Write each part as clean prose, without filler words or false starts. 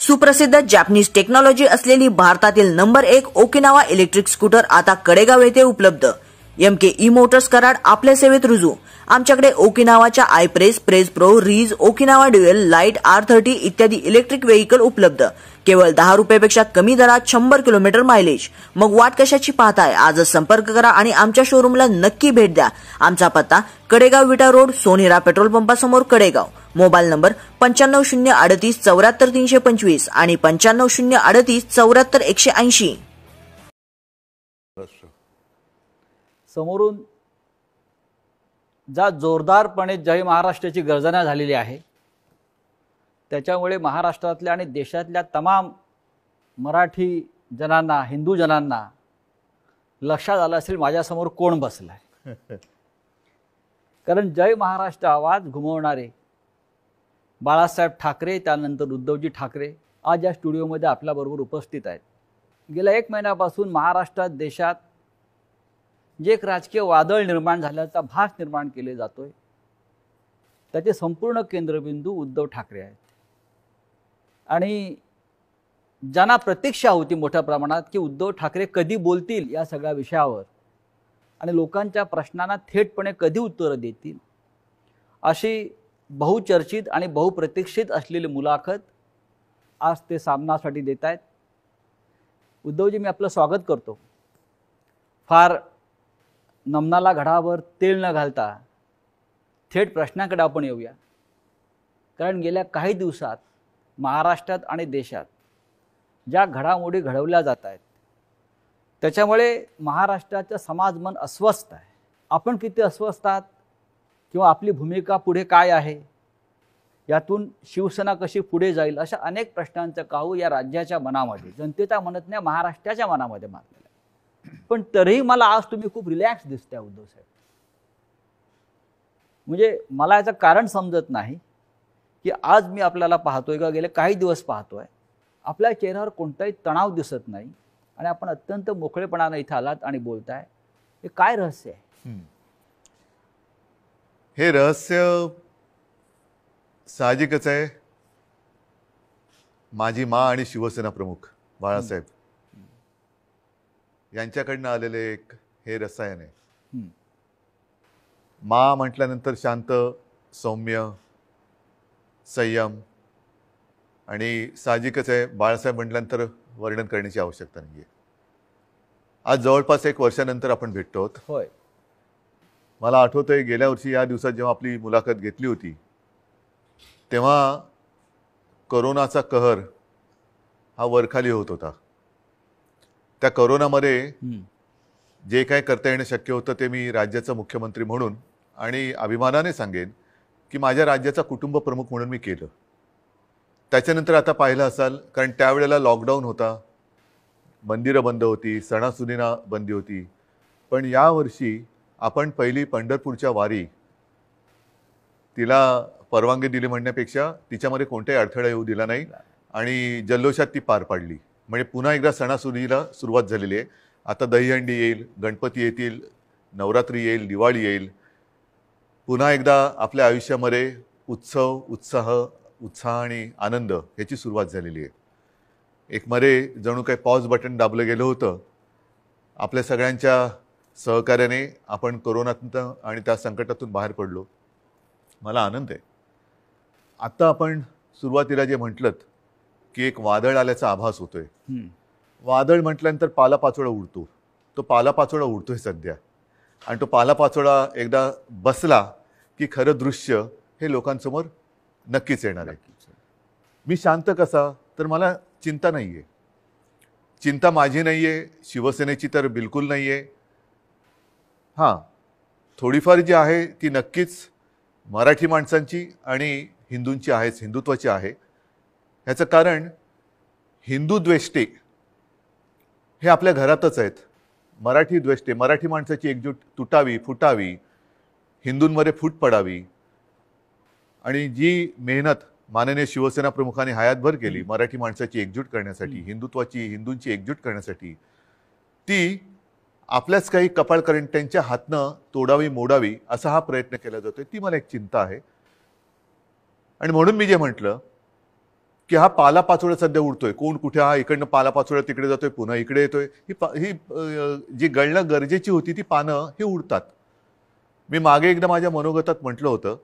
सुप्रसिद्ध Japanese technology असलेली भारतातील नंबर 1 ओकिनावा इलेक्ट्रिक स्कूटर आता कडेगाव येथे उपलब्ध। MK ई मोटर्स कराड आपल्या सेवेत रुजू। आमच्याकडे ओकिनावाच्या iPraise, Praise Pro, Ridge, Okinawa Dual, Lite, R30 इत्यादी इलेक्ट्रिक व्हेइकल उपलब्ध। केवळ 10 रुपयापेक्षा कमी दरात 100 किलोमीटर मायलेज। मग वाट कशाची पाहताय? आजच संपर्क करा आणि आमच्या शोरूमला नक्की भेट द्या। आमचा पत्ता कडेगाव विटा रोड, सोनेरा पेट्रोल पंपासमोर कडेगाव। मोबाईल नंबर 9508 74 325 आणि 9508 74 180। समोरून ज्या जोरदारपणे जय महाराष्ट्राची गर्जना झालेली आहे, त्याच्यामुळे महाराष्ट्रातल्या आणि देशातल्या तमाम मराठी जनांना, हिंदू जनांना लक्षात आलं असेल माझ्यासमोर कोण बसलाय। कारण जय महाराष्ट्र आवाज घुमवणारे बाळासाहेब ठाकरे, त्यानंतर उद्धवजी ठाकरे आज या स्टुडिओमध्ये आपल्याबरोबर उपस्थित आहेत। गेल्या 1 महिन्यापासून महाराष्ट्रात, देशात जे एक राजकीय वादळ निर्माण झाल्याचा भास निर्माण केले जातोय, त्याचे संपूर्ण केंद्रबिंदू उद्धव ठाकरे आहेत। आणि ज्यांना प्रतीक्षा होती मोठ्या प्रमाणात की उद्धव ठाकरे कधी बोलतील या सगळ्या विषयावर आणि लोकांच्या प्रश्नांना थेटपणे कधी उत्तरं देतील, अशी बहुचर्चित आणि बहुप्रतीक्षित असलेली मुलाखत आज ते सामनासाठी देत आहेत। उद्धवजी, मी आपलं स्वागत करतो। फार नमनाला घडावर तेल न घालता थेट प्रश्नाकडे आपण येऊया। कारण गेल्या काही दिवसात महाराष्ट्रात आणि देशात ज्या घडामोडी घडवल्या जात आहेत, त्याच्यामुळे महाराष्ट्राचं समाज मन अस्वस्थ आहे। आपण किती अस्वस्थ आहात किंवा आपली भूमिका पुढे काय आहे, यातून शिवसेना कशी पुढे जाईल, अशा अनेक प्रश्नांचं काहू या राज्याच्या मनामध्ये, जनतेच्या म्हणत नाही महाराष्ट्राच्या मनामध्ये मारलेलं आहे। पण तरीही मला आज तुम्ही खूप रिलॅक्स दिसताय उद्धव साहेब। म्हणजे मला याचं कारण समजत नाही की आज मी आपल्याला पाहतोय किंवा गेले काही दिवस पाहतोय, आपल्या चेहऱ्यावर कोणताही तणाव दिसत नाही आणि आपण अत्यंत मोकळेपणाने इथे आलात आणि बोलताय। हे काय रहस्य आहे? हे रहस्य साहजिकच आहे। माझी माँ आणि शिवसेना प्रमुख बाळासाहेब यांच्याकडनं आलेले एक हे रसायन आहे। माँ म्हटल्यानंतर शांत, सौम्य, संयम, आणि साहजिकच आहे बाळासाहेब म्हटल्यानंतर वर्णन करण्याची आवश्यकता नाहीये। आज जवळपास 1 वर्षानंतर आपण भेटतो आहोत। होय, मला आठवतंय गेल्या वर्षी या दिवसात जेव्हा आपली मुलाखत घेतली होती, तेव्हा कोरोनाचा कहर हा वरखाली होत होता। त्या कोरोनामध्ये जे काही करता येणं शक्य होतं ते मी राज्याचा मुख्यमंत्री म्हणून आणि अभिमानाने सांगेन की माझ्या राज्याचा कुटुंब प्रमुख म्हणून मी केलं। त्याच्यानंतर आता पाहिलं असाल, कारण त्यावेळेला लॉकडाऊन होता, मंदिरं बंद होती, सणासुदींना बंदी होती, पण यावर्षी आपण पहिली पंढरपूरच्या वारी, तिला परवानगी दिली म्हणण्यापेक्षा तिच्यामध्ये कोणताही अडथळा येऊ दिला नाही आणि जल्लोषात ती पार पाडली। म्हणजे पुन्हा एकदा सणासुदीला सुरुवात झालेली आहे। आता दहीहंडी येईल, गणपती येतील, नवरात्री येईल, दिवाळी येईल। पुन्हा एकदा आपल्या आयुष्यामध्ये उत्सव, उत्साह आणि आनंद याची सुरुवात झालेली आहे। एक मध्ये जणू काही पॉज बटन दाबलं गेलं होतं। आपल्या सगळ्यांच्या सहकार्याने आपण कोरोनातून आणि त्या संकटातून बाहेर पडलो। मला आनंद आहे। आता आपण सुरुवातीला जे म्हटलं की एक वादळ आल्याचा आभास होतोय, वादळ म्हटल्यानंतर पालापाचोळा उडतो, तो पालापाचोळा उडतोय सध्या, आणि तो पालापाचोळा एकदा बसला की खरं दृश्य हे लोकांसमोर नक्कीच येणार आहे। मी शांत कसा? तर मला चिंता नाहीये। चिंता माझी नाहीये, शिवसेनेची तर बिलकुल नाहीये। हां, थोडीफार जी आहे ती नक्कीच मराठी माणसांची आणि हिंदूंची आहेच, हिंदुत्वाची आहे। ह्याचं कारण हिंदू द्वेष्टे हे आपल्या घरातच आहेत। मराठी द्वेष्टे, मराठी माणसाची एकजूट तुटावी, फुटावी, हिंदूंमध्ये फूट पडावी, आणि जी मेहनत माननीय शिवसेना प्रमुखांनी हयातभर केली मराठी माणसाची एकजूट करण्यासाठी, हिंदुत्वाची, हिंदूंची एकजूट करण्यासाठी, ती आपल्याच काही कपाळकरंट्यांच्या हातनं तोडावी, मोडावी असा हा प्रयत्न केला जातोय। ती मला एक चिंता आहे। आणि म्हणून मी जे म्हटलं की हा पालापाचोळा सध्या उडतोय, कोण कुठे, हा इकडनं पालापाचोळा तिकडे जातोय, पुन्हा इकडे येतोय, ही जी गळणं गरजेची होती ती पानं ही उडतात. मी मागे एकदा माझ्या मनोगतात म्हटलं होतं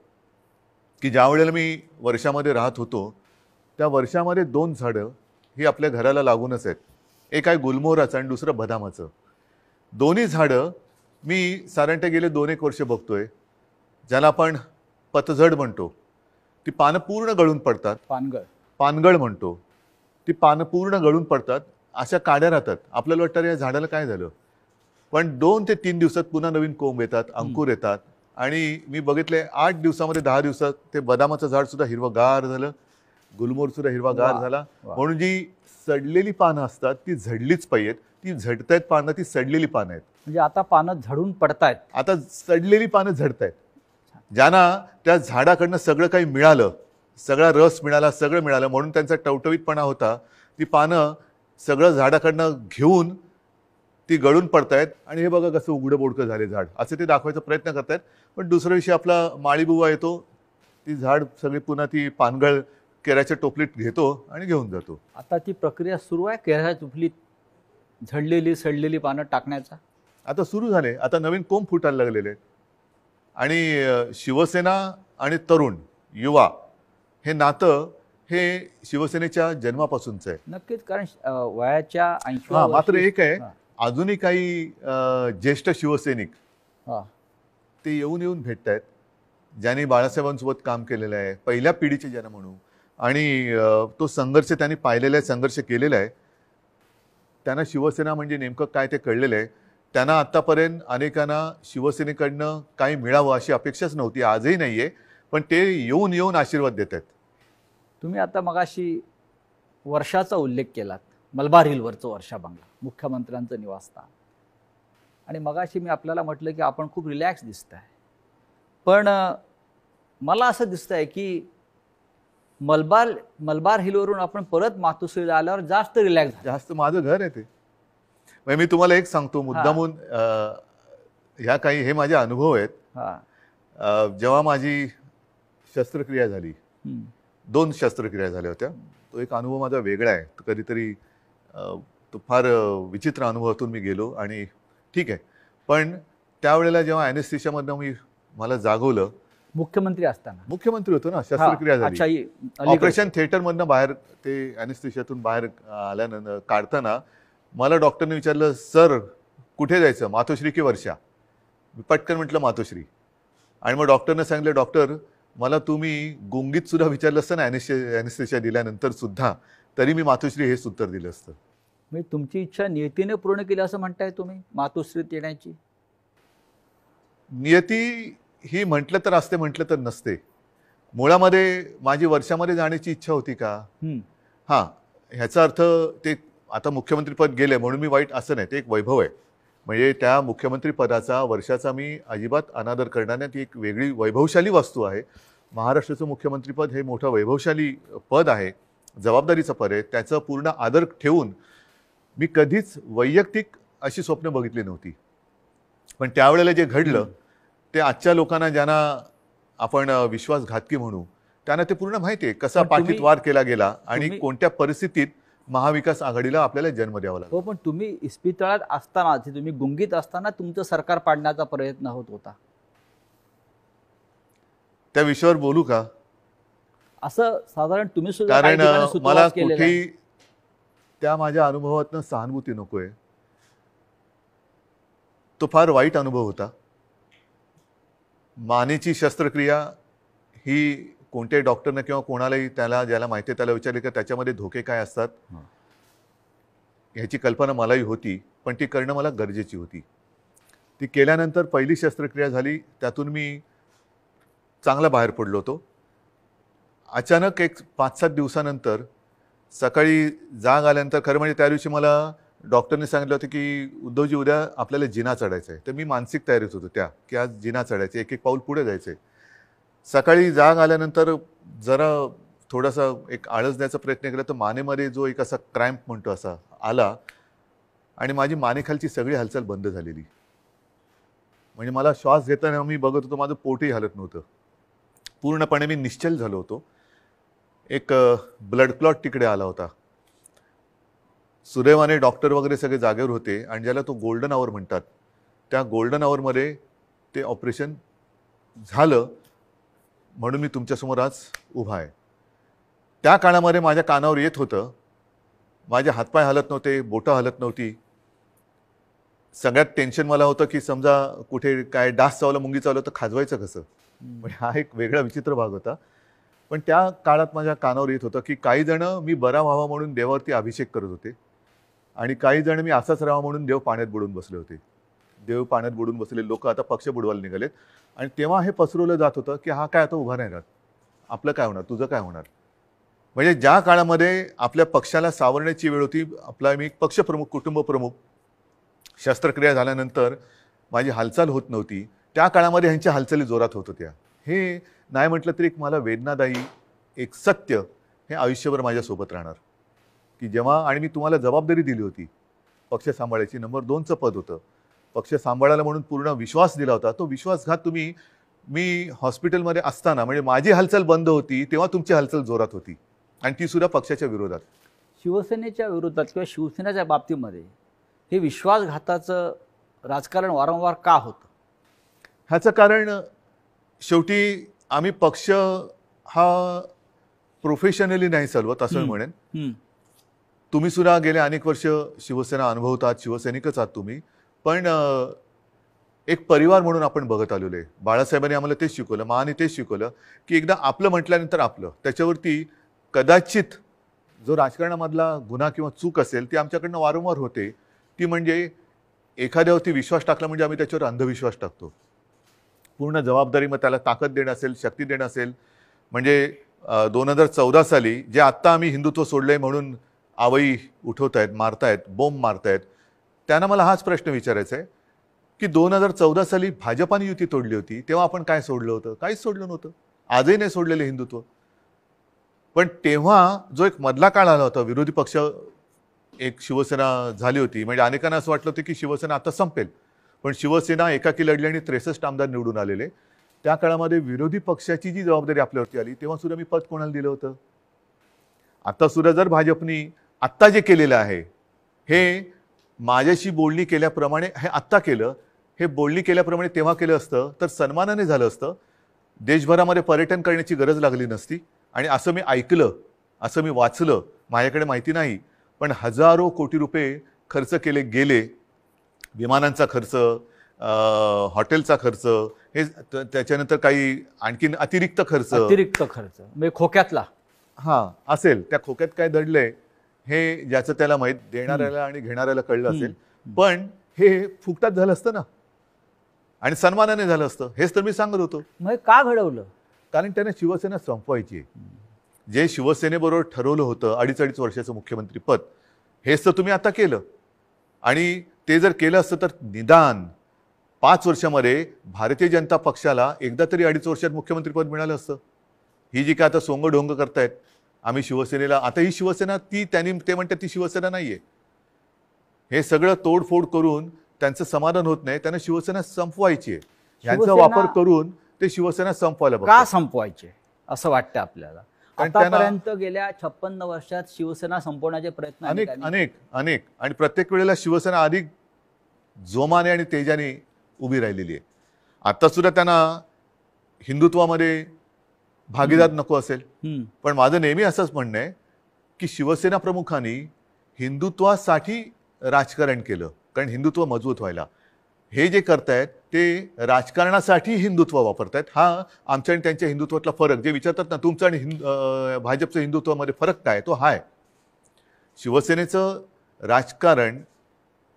की ज्या वेळेला मी वर्षामध्ये राहत होतो त्या वर्षामध्ये 2 झाडं ही आपल्या घराला लागूनच आहेत. एक आहे गुलमोहराचं आणि दुसरं बदामाचं. दोन्ही झाडं मी साधारणतः गेले 2-1 वर्ष बघतोय, ज्याला आपण पतझड म्हणतो. ती पानं पूर्ण गळून पडतात. पानगळ म्हणतो. ती पानं पूर्ण गळून पडतात, अशा काड्या राहतात. आपल्याला वाटतं या झाडाला काय झालं, पण 2 ते 3 दिवसात पुन्हा नवीन कोंब येतात, अंकुर येतात. आणि मी बघितले 8 दिवसामध्ये 10 दिवसात ते बदामाचं झाड सुद्धा हिरवगार झालं, गुलमोहर सुद्धा हिरवागार झाला. म्हणून जी सडलेली पानं असतात ती झडलीच पाहिजेत. ती झडतायत पानं, ती सडलेली पानं आहेत. म्हणजे आता पानं झडून पडतायत, आता सडलेली पानं झडतायत. ज्यांना त्या झाडाकडनं सगळं काही मिळालं, सगळा रस मिळाला, सगळं मिळालं, म्हणून त्यांचा टवटवीतपणा होता, ती पानं सगळं झाडाकडनं घेऊन ती गळून पडतायत. आणि हे बघा कसं उघडं बोडकं झाले झाड, असं ते दाखवायचा प्रयत्न करतायत. पण दुसऱ्या दिवशी आपला माळीबुवा येतो, ती झाड सगळी पुन्हा ती पानगळ केराच्या टोपलीत घेतो आणि घेऊन जातो. आता ती प्रक्रिया सुरू आहे केराच्या टोपलीत झडलेली सडलेली पानं टाकण्याचा. आता सुरू झाले. आता नवीन कोंब फुटायला लागलेले आहेत. आणि शिवसेना आणि तरुण युवा हे नातं हे शिवसेनेच्या जन्मापासूनचं आहे. नक्कीच, कारण वयाच्या 80 हां, मात्र एक आहे, अजूनही काही ज्येष्ठ शिवसैनिक ते येऊन भेटत आहेत, ज्यांनी बाळासाहेबांसोबत काम केलेलं आहे, पहिल्या पिढीचे ज्यांना म्हणू, आणि तो संघर्ष त्यांनी पाहिलेला आहे, संघर्ष केलेला आहे. त्यांना शिवसेना म्हणजे नेमकं काय ते कळलेलं आहे. त्यांना आत्तापर्यंत अनेकांना शिवसेनेकडनं काही मिळावं अशी अपेक्षाच नव्हती, आजही नाही आहे, पण ते येऊन आशीर्वाद देत आहेत. तुम्ही आता मगाशी वर्षाचा उल्लेख केलात, मलबार हिलवरचं वर्षा बंगला, मुख्यमंत्र्यांचं निवासस्थान. आणि मगाशी मी आपल्याला म्हटलं की आपण खूप रिलॅक्स दिसताय, पण मला असं दिसतंय की मलबार हिलवरून आपण परत मातोश्रीला आल्यावर जास्त रिलॅक्स झालं. जास्त माझं घर आहे ते. म्हणजे मी तुम्हाला एक सांगतो मुद्दामून, ह्या काही हे माझे अनुभव आहेत. जेव्हा माझी शस्त्रक्रिया झाली, 2 शस्त्रक्रिया झाल्या होत्या, तो एक अनुभव माझा वेगळा आहे. तो कधीतरी तो फार विचित्र अनुभवातून मी गेलो आणि ठीक आहे. पण त्यावेळेला जेव्हा ॲनेस्थेशियामधनं मला जागवलं, मुख्यमंत्री होतो ना, शस्त्रक्रिया झाली, ऑपरेशन थिएटरमधनं बाहेर ते ॲनेस्थेशियातून बाहेर आल्यानंतर काढताना मला डॉक्टरने विचारलं, सर कुठे जायचं, मातोश्री की वर्षा? मी पटकन म्हटलं मातोश्री. आणि मग डॉक्टरने सांगितलं, डॉक्टर मला तुम्ही गुंगीत सुद्धा विचारलं असतं ना ॲनेस्थेशिया दिल्यानंतर सुद्धा, तरी मी मातोश्री हेच उत्तर दिलं असतं. म्हणजे तुमची इच्छा नियतीने पूर्ण केली असं म्हणताय तुम्ही मातोश्रीत येण्याची? नियती ही म्हटलं तर असते, म्हटलं तर नसते. मुळामध्ये माझी वर्षामध्ये जाण्याची इच्छा होती का? हां, ह्याचा अर्थ ते आता मुख्यमंत्रीपद गेले म्हणून मी वाईट असं नाही, ते एक वैभव आहे. म्हणजे त्या मुख्यमंत्री पदाचा, वर्षाचा मी अजिबात अनादर करणार नाही. ती एक वेगळी वैभवशाली वस्तू आहे. महाराष्ट्राचं मुख्यमंत्रीपद हे मोठं वैभवशाली पद आहे, जबाबदारीचं पद आहे. त्याचं पूर्ण आदर ठेवून मी कधीच वैयक्तिक अशी स्वप्न बघितली नव्हती. पण त्यावेळेला जे घडलं ते आजच्या लोकांना, ज्यांना आपण विश्वासघातकी म्हणू, त्यांना ते पूर्ण माहिती आहे कसा पाठीत वार केला गेला आणि कोणत्या परिस्थितीत महाविकास आघाडीला आपल्याला जन्म द्यावा लागला. हो, पण तुम्ही इस्पितळात असताना, तुम्ही गुंगीत असताना तुमचं सरकार पाडण्याचा प्रयत्न होत होता. त्या विषयावर बोलू का? असं साधारण तुम्ही सुद्धा, कारण मला कुठेही त्या माझ्या अनुभवातनं सहानुभूती नकोय. तो फार वाईट अनुभव होता. मानेची शस्त्रक्रिया ही कोणत्याही डॉक्टरनं किंवा कोणालाही, त्याला ज्याला माहिती आहे त्याला विचारले की त्याच्यामध्ये धोके काय असतात, ह्याची कल्पना मलाही होती, पण ती करणं मला गरजेची होती. ती केल्यानंतर पहिली शस्त्रक्रिया झाली, त्यातून मी चांगला बाहेर पडलो होतो. अचानक एक 5-7 दिवसानंतर सकाळी जाग आल्यानंतर, खरं म्हणजे त्या दिवशी मला डॉक्टरने सांगितलं होतं की उद्धवजी उद्या आपल्याला जिना चढायचं आहे. तर मी मानसिक तयारीत होतो की आज जिना चढायचं, एक पाऊल पुढे जायचं आहे. सकाळी जाग आल्यानंतर जरा थोडासा एक आळस द्यायचा प्रयत्न केला तर मानेमध्ये जो एक असा क्रॅम्प म्हणतो असा आला आणि माझी मानेखालची सगळी हालचाल बंद झालेली. म्हणजे मला श्वास घेताना मी बघत होतो, माझं पोटही हलत नव्हतं. पूर्णपणे मी निश्चल झालो होतो. एक ब्लड क्लॉट तिकडे आला होता. सुदैवाने डॉक्टर वगैरे सगळे जागेवर होते आणि ज्याला तो गोल्डन आवर म्हणतात, त्या गोल्डन आवरमध्ये ते ऑपरेशन झालं, म्हणून मी तुमच्यासमोर आज उभा आहे. त्या काळामध्ये माझ्या कानावर येत होतं, माझे हातपाय हलत नव्हते, बोटं हलत नव्हती. सगळ्यात टेन्शन मला होतं की समजा कुठे काय डास चावला, मुंगी चावलं तर खाजवायचं कसं. म्हणजे हा एक वेगळा विचित्र भाग होता. पण त्या काळात माझ्या कानावर येत होतं की काही जण मी बरा व्हावा म्हणून देवावरती अभिषेक करत होते आणि काही जण मी असाच राहावा म्हणून देव पाण्यात बुडून बसले होते. देव पाण्यात बुडून बसले लोक आता पक्ष बुडवायला निघालेत. आणि तेव्हा हे पसरवलं जात होतं की हा काय आता उभा नाही राहत, आपलं काय होणार, तुझं काय होणार. म्हणजे ज्या काळामध्ये आपल्या पक्षाला सावरण्याची वेळ होती, आपला मी पक्षप्रमुख, कुटुंब प्रमुख, शस्त्रक्रिया झाल्यानंतर माझी हालचाल होत नव्हती, त्या काळामध्ये ह्यांच्या हालचाली जोरात होत होत्या. हे नाही म्हटलं तरी एक मला वेदनादायी एक सत्य हे आयुष्यभर माझ्यासोबत राहणार की जेव्हा, आणि मी तुम्हाला जबाबदारी दिली होती पक्ष सांभाळायची, नंबर 2चं पद होतं, पक्ष सांभाळायला म्हणून पूर्ण विश्वास दिला होता. तो विश्वासघात तुम्ही, मी हॉस्पिटलमध्ये असताना म्हणजे माझी हालचाल बंद होती तेव्हा तुमची हालचाल जोरात होती आणि ती सुद्धा पक्षाच्या विरोधात. शिवसेनेच्या विरोधात किंवा शिवसेनेच्या बाबतीमध्ये हे विश्वासघाताचं राजकारण वारंवार का होतं? ह्याचं कारण शेवटी आम्ही पक्ष हा प्रोफेशनली नाही चालवत असं मी म्हणेन. तुम्ही सुद्धा गेले अनेक वर्ष शिवसेना अनुभवतात, शिवसैनिकच आहात तुम्ही, पण एक परिवार म्हणून आपण बघत आलेलो आहे. बाळासाहेबांनी आम्हाला तेच शिकवलं, महाने तेच शिकवलं की एकदा आपलं म्हटल्यानंतर आपलं, त्याच्यावरती कदाचित जो राजकारणामधला गुन्हा किंवा चूक असेल ती आमच्याकडनं वारंवार होते. ती म्हणजे एखाद्यावरती विश्वास टाकला म्हणजे आम्ही त्याच्यावर अंधविश्वास टाकतो. पूर्ण जबाबदारी, मग त्याला ताकद देणं असेल, शक्ती देणं असेल. म्हणजे 2014 साली जे आत्ता आम्ही हिंदुत्व सोडलंय म्हणून आवई उठवतायत, मारतायत, बोंब मारतायत, त्यांना मला हाच प्रश्न विचारायचा आहे की 2014 साली भाजपाने युती तोडली होती तेव्हा आपण काय सोडलं होतं? काहीच सोडलं नव्हतं. आजही नाही सोडलेलं हिंदुत्व. पण तेव्हा जो एक मधला काळ आला होता, विरोधी पक्ष एक शिवसेना झाली होती, म्हणजे अनेकांना असं वाटलं होतं की शिवसेना आता संपेल, पण शिवसेना एकाकी लढली आणि 63 आमदार निवडून आलेले. त्या काळामध्ये विरोधी पक्षाची जी जबाबदारी आपल्यावरती आली तेव्हा सुद्धा मी पद कोणाला दिलं होतं? आता सुद्धा जर भाजपनी आत्ता जे केलेलं आहे हे माझ्याशी बोलणी केल्याप्रमाणे हे आत्ता केलं, हे बोलणी केल्याप्रमाणे तेव्हा केलं असतं तर सन्मानाने झालं असतं. देशभरामध्ये पर्यटन करण्याची गरज लागली नसती. आणि असं मी ऐकलं, असं मी वाचलं, माझ्याकडे माहिती नाही, पण हजारो कोटी रुपये खर्च केले गेले. विमानांचा खर्च, हॉटेलचा खर्च, हे त्याच्यानंतर काही आणखीन अतिरिक्त खर्च म्हणजे खोक्यातला असेल, त्या खोक्यात काय दडलंय हे ज्याचं त्याला माहीत, देणाऱ्याला आणि घेणाऱ्याला कळलं असेल. पण हे फुकटात झालं असतं ना आणि सन्मानाने झालं असतं, हेच तर मी सांगत होतो. मग का घडवलं? कारण त्यांना शिवसेना संपवायची आहे. जे शिवसेनेबरोबर ठरवलं होतं 2.5 वर्षाचं मुख्यमंत्री पद, हेच तर तुम्ही आता केलं. आणि ते जर केलं असतं तर निदान 5 वर्षामध्ये भारतीय जनता पक्षाला एकदा तरी 2.5 वर्षात मुख्यमंत्रीपद मिळालं असतं. ही जी काय आता सोंगढोंग करतायत आम्ही शिवसेनेला, आता ही शिवसेना ते म्हणतात ती शिवसेना नाहीये. हे सगळं तोडफोड करून त्यांचं समाधान होत नाही, त्यांना शिवसेना संपवायची आहे. ह्यांचा वापर करून ते शिवसेना संपवायला का संपवायचे असं वाटतं आपल्याला? आतापर्यंत गेल्या 56 वर्षात शिवसेना संपवण्याचे प्रयत्न अनेक आणि प्रत्येक वेळेला शिवसेना अधिक जोमाने आणि तेजाने उभी राहिलेली आहे. आता सुद्धा त्यांना हिंदुत्वामध्ये भागीदार नको असेल, पण माझं नेहमी असंच म्हणणं आहे की शिवसेना प्रमुखांनी हिंदुत्वासाठी राजकारण केलं, कारण हिंदुत्व मजबूत व्हायला. हे जे करतायत ते राजकारणासाठी हिंदुत्व वापरतायत. हा आमच्या आणि त्यांच्या हिंदुत्वातला फरक, जे विचारतात ना तुमचं आणि भाजपचं हिंदुत्वामध्ये फरक काय, तो हा आहे. शिवसेनेचं राजकारण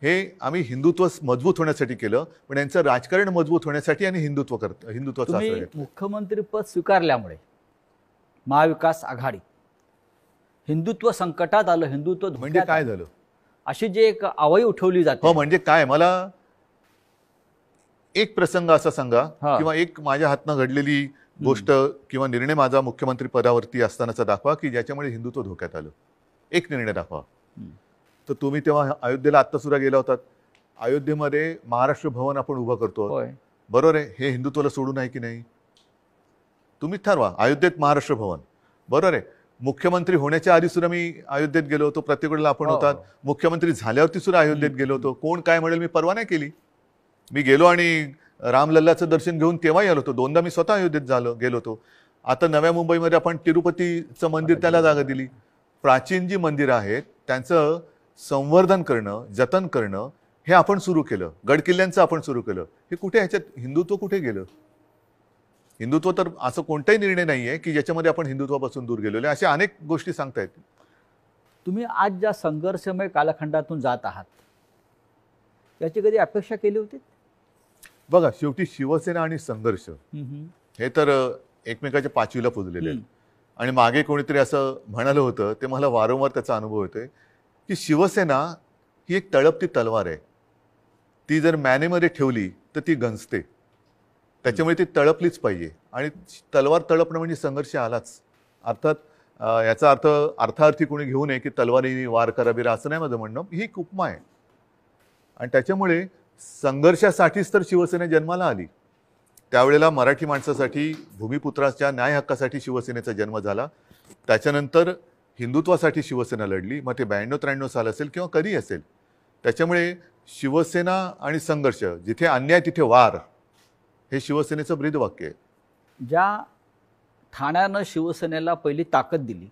हे आम्ही हिंदुत्व मजबूत होण्यासाठी केलं, पण यांचं राजकारण मजबूत होण्यासाठी आणि हिंदुत्वाचा आश्रय घेतला. मुख्यमंत्रीपद स्वीकारल्यामुळे महाविकास आघाडी हिंदुत्व संकटात आलं, हिंदुत्व म्हणजे काय झालं अशी जे एक आवई उठवली जाते. हो, म्हणजे काय, मला एक प्रसंग असा सांगा किंवा एक माझ्या हातनं घडलेली गोष्ट किंवा निर्णय माझा मुख्यमंत्री पदावरती असतानाचा दाखवा की ज्याच्यामुळे हिंदुत्व धोक्यात आलं. एक निर्णय दाखवा. तर तुम्ही तेव्हा अयोध्येला आत्ता सुद्धा गेला होतात. अयोध्येमध्ये महाराष्ट्र भवन आपण उभं करतो, बरोबर आहे, हे हिंदुत्वाला सोडून आहे की नाही? तुम्ही ठरवा. अयोध्येत महाराष्ट्र भवन, बरोबर आहे, मुख्यमंत्री होण्याच्या आधी सुद्धा मी अयोध्येत गेलो होतो, प्रत्येक वेळेला आपण होतात. मुख्यमंत्री झाल्यावरती सुद्धा अयोध्येत गेलो होतो. कोण काय म्हणेल मी परवा नाही केली. मी गेलो आणि रामलल्लाचं दर्शन घेऊन तेव्हाही आलो होतो. 2दा मी स्वतः अयोध्येत गेलो होतो. आता नव्या मुंबईमध्ये आपण तिरुपतीचं मंदिर त्याला जागा दिली. प्राचीन जी मंदिरं आहेत त्यांचं संवर्धन करणं, जतन करणं हे आपण सुरू केलं. गडकिल्ल्यांचं आपण सुरू केलं. हे कुठे, ह्याच्यात हिंदुत्व कुठे गेलं? हिंदुत्व तर असं कोणताही निर्णय नाहीये की ज्याच्यामध्ये आपण हिंदुत्वापासून दूर गेलेलो आहे. अशा अनेक गोष्टी सांगतायत. तुम्ही आज ज्या संघर्षमय कालखंडातून जात आहात याची कधी अपेक्षा केली होती? बघा, शेवटी शिवसेना आणि संघर्ष हे तर एकमेकाच्या पाचवीला पुजलेले आहेत. आणि मागे कोणीतरी असं म्हणालं होतं, ते मला वारंवार त्याचा अनुभव येतोय की शिवसेना ही एक तळपती तलवार आहे. ती जर मॅनेमध्ये ठेवली तर ती गंजते. त्याच्यामुळे ती तळपलीच पाहिजे. आणि तलवार तळपणं म्हणजे संघर्ष आलाच. अर्थात याचा अर्थ अर्थार्थी कोणी घेऊ नये की तलवारीने वार कराबिरा, असं नाही माझं म्हणणं. ही एक उपमा आहे. आणि त्याच्यामुळे संघर्षासाठीच तर शिवसेना जन्माला आली. त्यावेळेला मराठी माणसासाठी, भूमिपुत्राच्या न्याय हक्कासाठी शिवसेनेचा जन्म झाला. त्याच्यानंतर हिंदुत्वासाठी शिवसेना लढली. मग ते 92-93 साल असेल किंवा कधी असेल. त्याच्यामुळे शिवसेना आणि संघर्ष, जिथे अन्याय तिथे वार, हे शिवसेनेचं ब्रीदवाक्य आहे. ज्या ठाण्यानं शिवसेनेला पहिली ताकद दिली,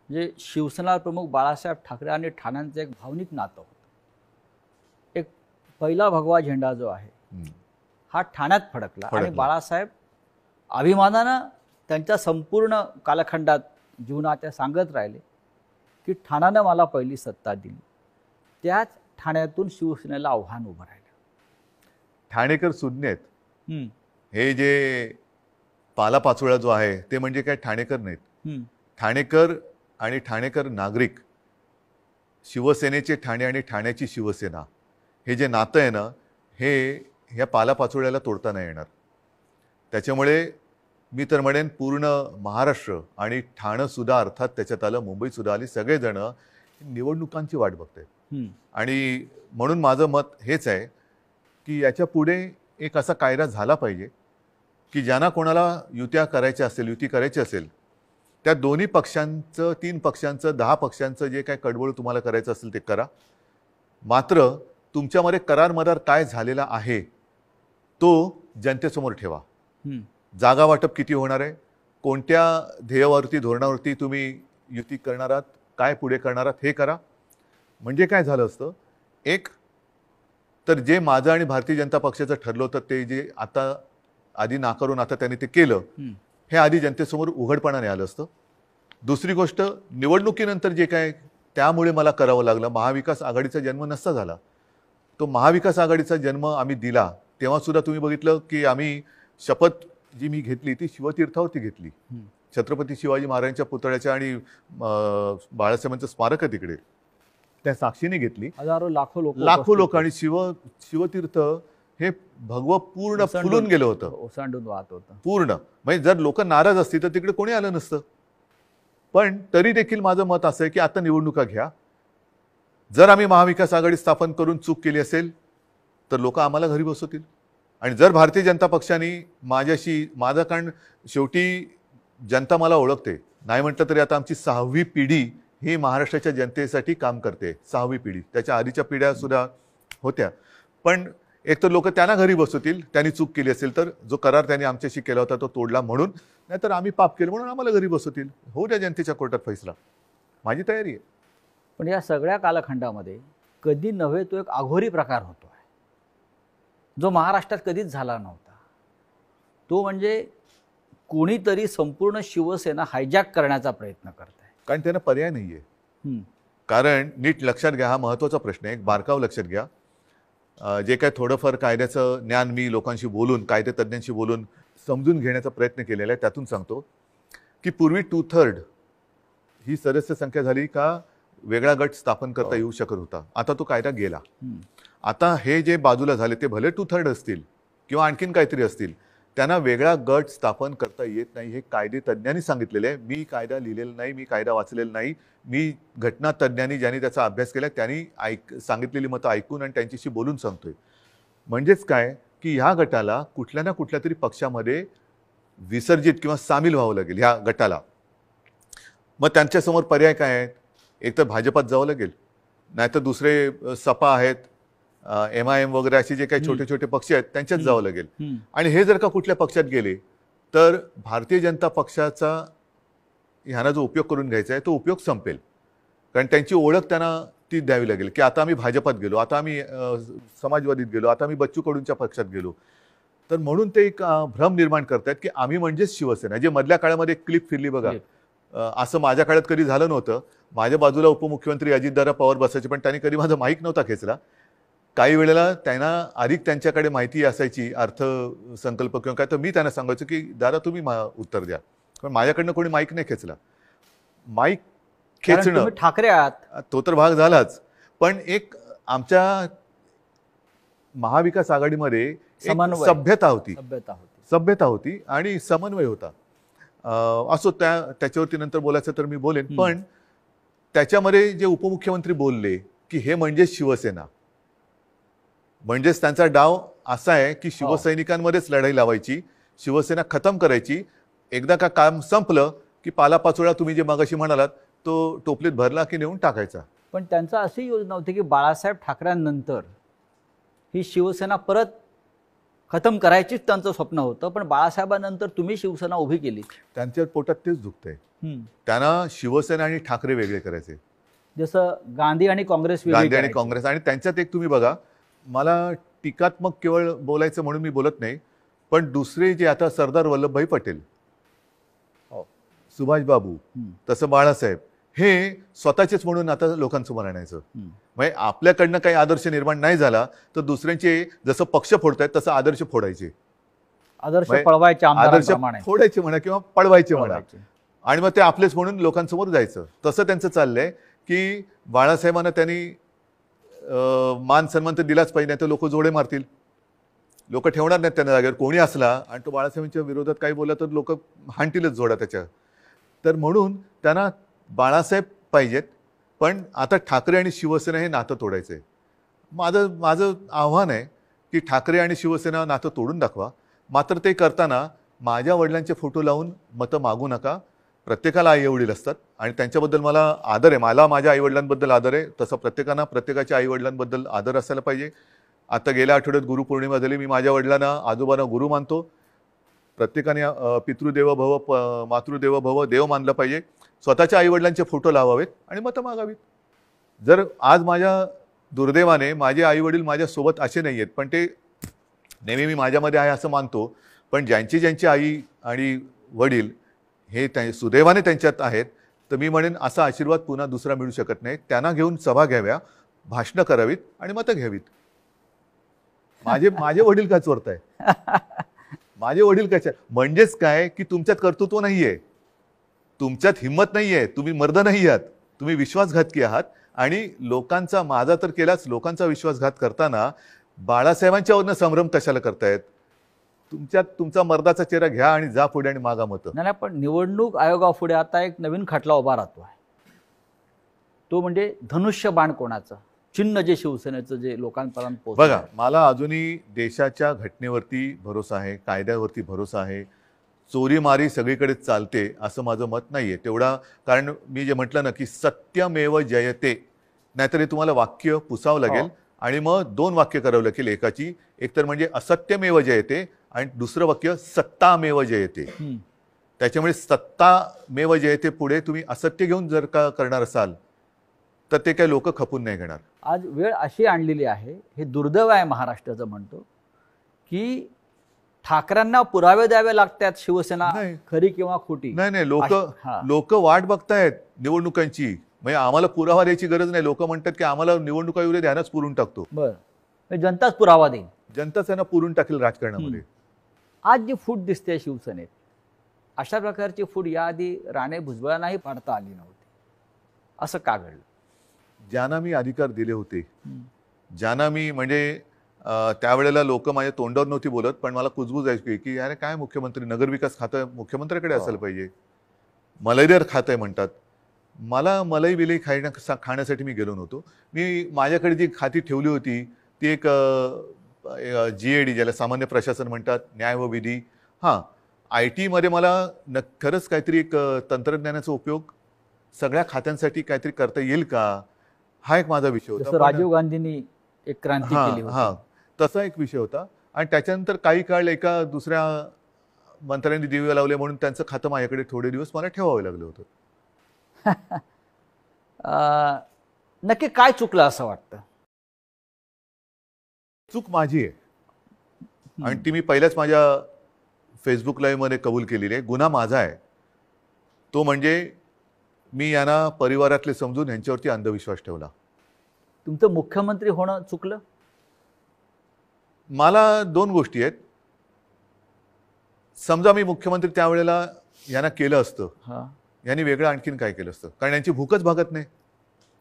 म्हणजे शिवसेना प्रमुख बाळासाहेब ठाकरे आणि ठाण्यांचं एक भावनिक नातं होतं. एक पहिला भगवा झेंडा जो आहे हा ठाण्यात फडकला. आणि बाळासाहेब अभिमानानं त्यांच्या संपूर्ण कालखंडात जीवनात सांगत राहिले की ठाण्यानं मला पहिली सत्ता दिली. त्याच ठाण्यातून शिवसेनेला आव्हान उभं राहिलं. ठाणेकर सुज्ञ आहेत. हे जे पालापाचोळा जो आहे ते म्हणजे काय ठाणेकर नाहीत. ठाणेकर आणि ठाणेकर नागरिक, शिवसेनेचे ठाणे आणि ठाण्याची शिवसेना, हे जे नातं आहे ना, हे ह्या पालापाचोळ्याला तोडता नाही येणार. त्याच्यामुळे मी तर म्हणेन पूर्ण महाराष्ट्र आणि ठाणं सुद्धा, अर्थात त्याच्यात आलं मुंबई सुद्धा आली, सगळेजण निवडणुकांची वाट बघतायत. आणि म्हणून माझं मत हेच आहे की याच्या पुढे एक असा कायदा झाला पाहिजे की ज्यांना कोणाला युती करायची असेल त्या दोन्ही पक्षांचं, 3 पक्षांचं, 10 पक्षांचं जे काय कडवळ तुम्हाला करायचं असेल ते करा. मात्र तुमच्यामध्ये करार मदार काय झालेला आहे तो जनतेसमोर ठेवा. जागा वाटप किती होणार आहे, कोणत्या ध्येयावरती, धोरणावरती तुम्ही युती करणार आहात, काय पुढे करणार आहात, हे करा. म्हणजे काय झालं असतं, एक तर जे माझं आणि भारतीय जनता पक्षाचं ठरलं होतं ते जे आता आधी नाकारून आता त्यांनी ते केलं, हे आधी जनतेसमोर उघडपणाने आलं असतं. दुसरी गोष्ट, निवडणुकीनंतर जे काय त्यामुळे मला करावं लागलं, महाविकास आघाडीचा जन्म नसता झाला. तो महाविकास आघाडीचा जन्म आम्ही दिला तेव्हा सुद्धा तुम्ही बघितलं की आम्ही शपथ जी मी घेतली ती शिवतीर्थावरती घेतली. छत्रपती शिवाजी महाराजांच्या पुतळ्याच्या आणि बाळासाहेबांचं स्मारक आहे तिकडे, त्या साक्षीने घेतली. हजारो लाखो लोक. आणि शिवतीर्थ हे भगवं पूर्ण फुलून गेलं होतं, ओसांडून वाहत होतं पूर्ण. म्हणजे जर लोक नाराज असतील तर तिकडे कोणी आलं नसतं. पण तरी देखील माझं मत असं आहे की आता निवडणुका घ्या. जर आम्ही महाविकास आघाडी स्थापन करून चूक केली असेल तर लोक आम्हाला घरी बसवतील. आणि जर भारतीय जनता पक्षाने माझं, कारण शेवटी जनता मला ओळखते, नाही म्हटलं तरी आता आमची 6वी पिढी ही महाराष्ट्राच्या जनतेसाठी काम करते. 6वी पिढी, त्याच्या आधीच्या पिढ्या सुद्धा होत्या. पण एक तर लोक त्यांना घरी बसवतील त्यांनी चूक केली असेल तर, जो करार त्यांनी आमच्याशी केला होता तो तोडला म्हणून, नाहीतर आम्ही पाप केलं म्हणून आम्हाला घरी बसवतील. होऊ द्या जनतेच्या कोर्टात फैसला, माझी तयारी आहे. पण या सगळ्या कालखंडामध्ये कधी नव्हे तो एक अघोरी प्रकार होतो आहे जो महाराष्ट्रात कधीच झाला नव्हता. तो म्हणजे कोणीतरी संपूर्ण शिवसेना हायजॅक करण्याचा प्रयत्न करत आहे. कारण त्यांना पर्याय नाहीये. कारण नीट लक्षात घ्या, हा महत्त्वाचा प्रश्न आहे, एक बारकाव लक्षात घ्या. जे काय थोडंफार कायद्याचं ज्ञान मी लोकांशी बोलून, कायदेतज्ञांशी बोलून समजून घेण्याचा प्रयत्न केलेला आहे, त्यातून सांगतो की पूर्वी 2/3 ही सदस्य संख्या झाली का वेगळा गट स्थापन करता येऊ शकत होता. आता तो कायदा गेला. आता हे जे बाजूला झाले ते भले 2/3 असतील किंवा आणखीन काहीतरी असतील, त्यांना वेगळा गट स्थापन करता येत नाही. हे कायदेतज्ञांनी सांगितलेलं आहे. मी कायदा लिहिलेला नाही, मी कायदा वाचलेला नाही. मी घटनातज्ञांनी ज्यांनी त्याचा अभ्यास केला त्यांनी सांगितलेली मतं ऐकून आणि त्यांच्याशी बोलून सांगतोय. म्हणजेच काय की ह्या गटाला कुठल्या ना कुठल्या तरी पक्षामध्ये विसर्जित किंवा सामील व्हावं लागेल. ह्या गटाला मग त्यांच्यासमोर पर्याय काय आहेत? एक तर भाजपात जावं लागेल, नाहीतर दुसरे सपा आहेत, MIM वगैरे असे जे काही छोटे छोटे पक्ष आहेत त्यांच्यात जावं लागेल. आणि हे जर का कुठल्या पक्षात गेले तर भारतीय जनता पक्षाचा ह्यांना जो उपयोग करून घ्यायचा आहे तो उपयोग संपेल. कारण त्यांची ओळख त्यांना ती द्यावी लागेल की आता आम्ही भाजपात गेलो, आता आम्ही समाजवादीत गेलो, आता आम्ही बच्चू कडूंच्या पक्षात गेलो. तर म्हणून ते एक भ्रम निर्माण करतात की आम्ही म्हणजेच शिवसेना. जे मधल्या काळामध्ये क्लिप फिरली बघा, असं माझ्या काळात कधी झालं नव्हतं. माझ्या बाजूला उपमुख्यमंत्री अजितदादा पवार बसायचे, पण त्यांनी कधी माझा माईक नव्हता खेचला. काही वेळेला त्यांना अधिक त्यांच्याकडे माहिती असायची अर्थसंकल्प किंवा काय, तर मी त्यांना सांगायचो की दादा तुम्ही उत्तर द्या, पण माझ्याकडनं कोणी माईक नाही खेचला. माईक खेचणं ठाकरे आहात तो तर भाग झालाच, पण एक आमच्या महाविकास आघाडीमध्ये सभ्यता होती आणि समन्वय होता. असो, त्याच्यावरती नंतर बोलायचं तर मी बोलेन. पण त्याच्यामध्ये जे उपमुख्यमंत्री बोलले की हे म्हणजे शिवसेना, म्हणजेच त्यांचा डाव असा आहे की शिवसैनिकांमध्येच लढाई लावायची, शिवसेना खतम करायची. एकदा का काम संपलं की पालापाचोळा तुम्ही जे मगाशी म्हणालात तो टोपलीत भरला की नेऊन टाकायचा. पण त्यांचा अशी योजना होती की बाळासाहेब ठाकरेंनंतर ही शिवसेना परत खतम करायचीच त्यांचं स्वप्न होतं. पण बाळासाहेबांनंतर तुम्ही शिवसेना उभी केली. त्यांच्या पोटात तेच दुखतंय. त्यांना शिवसेना आणि ठाकरे वेगळे करायचे, जसं गांधी आणि काँग्रेस. आणि त्यांच्यात एक तुम्ही बघा, मला टीकात्मक केवळ बोलायचं म्हणून मी बोलत नाही, पण दुसरे जे आता सरदार वल्लभभाई पटेल, सुभाषबाबू, तसं बाळासाहेब, हे स्वतःचेच म्हणून आता लोकांसमोर आणायचं. म्हणजे आपल्याकडनं काही आदर्श निर्माण नाही झाला तर दुसऱ्यांचे जसं पक्ष फोडतायत तसं आदर्श फोडायचे, आदर्श फोडायचे म्हणा किंवा पळवायचे म्हणा, आणि मग ते आपलेच म्हणून लोकांसमोर जायचं. तसं त्यांचं चाललंय की बाळासाहेबांना त्यांनी मान सन्मान तर दिलाच पाहिजे, नाही तर लोक जोडे मारतील, लोक ठेवणार नाहीत त्यांना जागेवर. कोणी असला आणि तो बाळासाहेबांच्या विरोधात काही बोलला तर लोक हाणतीलच जोडा त्याच्या. तर म्हणून त्यांना बाळासाहेब पाहिजेत, पण आता ठाकरे आणि शिवसेना हे नातं तोडायचंय. माझं आव्हान आहे की ठाकरे आणि शिवसेना नातं तोडून दाखवा. मात्र ते करताना माझ्या वडिलांचे फोटो लावून मतं मागू नका. प्रत्येकाला आई वडील असतात आणि त्यांच्याबद्दल मला आदर आहे. मला माझ्या आईवडिलांबद्दल आदर आहे, तसं प्रत्येकांना प्रत्येकाच्या आईवडिलांबद्दल आदर असायला पाहिजे. आता गेल्या आठवड्यात गुरुपौर्णिमा झाली. मी माझ्या वडिलांना आजोबांना गुरु मानतो. प्रत्येकाने पितृदेव भव मातृदेव भव देव मानलं पाहिजे. स्वतःच्या आईवडिलांचे फोटो लावावेत आणि मतं मागावीत. जर आज माझ्या दुर्दैवाने माझे आईवडील माझ्यासोबत असे नाही आहेत, पण ते नेहमी मी माझ्यामध्ये आहे असं मानतो, पण ज्यांची आई आणि वडील हे सुदैवाने त्यांच्यात आहेत, तर मी म्हणेन असा आशीर्वाद पुन्हा दुसरा मिळू शकत नाही. त्यांना घेऊन सभा घ्याव्या, भाषणं करावीत आणि मतं घ्यावीत. माझे वडील का चोरताय? माझे वडील कशा? म्हणजेच काय की तुमच्यात कर्तृत्व नाहीये, तुमच्यात हिंमत नाहीये, तुम्ही मर्द नाही आहात, तुम्ही विश्वासघातकी आहात. आणि लोकांचा, माझा तर केलाच, लोकांचा विश्वासघात करताना बाळासाहेबांच्यावरनं संभ्रम कशाला करतायत? तुमच्यात तुमचा मर्दाचा चेहरा घ्या आणि जा पुढे आणि मागा मतं. नाही, पण निवडणूक आयोगापुढे आता एक नवीन खटला उभा राहतो आहे. तो म्हणजे धनुष्यबाण कोणाचं चिन्ह, जे शिवसेनेचं जे लोकांपर्यंत पोहोचलं. बघा, मला अजूनही देशाच्या घटनेवरती भरोसा आहे, कायद्यावरती भरोसा आहे. चोरीमारी सगळीकडे चालते असं माझं मत नाहीये तेवढा. कारण मी जे म्हटलं ना की सत्यमेव जयते, नाहीतर हे तुम्हाला वाक्य पुसावं लागेल आणि मग दोन वाक्य करावं लागेल एकाची. एक तर म्हणजे असत्यमेव जयते आणि दुसरं वाक्य सत्तामेव जयते. त्याच्यामुळे सत्तामेव जयते पुढे तुम्ही असत्य घेऊन जर का करणार असाल तर ते काही लोक खपून नाही घेणार. आज वेळ अशी आणलेली आहे, हे दुर्दैव आहे महाराष्ट्राचं म्हणतो, की ठाकरेंना पुरावे द्यावे लागतात शिवसेना खरी किंवा खोटी. नाही, लोक वाट बघतायत निवडणुकांची. म्हणजे आम्हाला पुरावा द्यायची गरज नाही. लोक म्हणतात की आम्हाला निवडणुका येऊ दे, ध्यानच पुरून टाकतो. बरं, जनताच पुरावा देईल, जनताच त्यांना पुरून टाकेल राजकारणामध्ये. आज जी फूट दिसते शिवसेनेत, अशा प्रकारची फूट याआधी राणे भुजबळांनाही पाडता आली नव्हती. असं का घडलं? ज्यांना मी अधिकार दिले होते, ज्यांना मी म्हणजे त्यावेळेला लोक माझ्या तोंडावर नव्हती बोलत, पण मला कुजबूज आहे की अरे काय मुख्यमंत्री, नगरविकास खातं मुख्यमंत्र्याकडे असायला पाहिजे, मलईदार खातं म्हणतात. मला मलाई बिलई खाण्यासाठी मी गेलो नव्हतो. मी माझ्याकडे जी खाती ठेवली होती ती एक GAD, ज्याला सामान्य प्रशासन म्हणतात, न्याय व विधी. IT मध्ये मला खरंच काहीतरी एक तंत्रज्ञानाचा उपयोग सगळ्या खात्यांसाठी काहीतरी करता येईल का, हा एक माझा विषय होता. जसं राजीव गांधींनी एक क्रांती केली होती. हा, तसा एक विषय होता. आणि त्याच्यानंतर काही काळ एका दुसऱ्या मंत्र्यांनी दिवे लावले म्हणून त्यांचं खातं माझ्याकडे थोडे दिवस मला ठेवावं लागलं होतं. नक्की काय चुकलं असं वाटतं? चूक माझी आहे आणि ती मी पहिल्याच माझ्या फेसबुक लाईव्हमध्ये कबूल केलेली आहे. गुन्हा माझा आहे तो म्हणजे मी यांना परिवारातले समजून यांच्यावरती अंधविश्वास ठेवला. तुमचं मुख्यमंत्री होणं चुकलं? मला दोन गोष्टी आहेत. समजा मी मुख्यमंत्री त्यावेळेला यांना केलं असतं, यांनी वेगळं आणखीन काय केलं असतं, कारण यांची भूकच भागत नाही.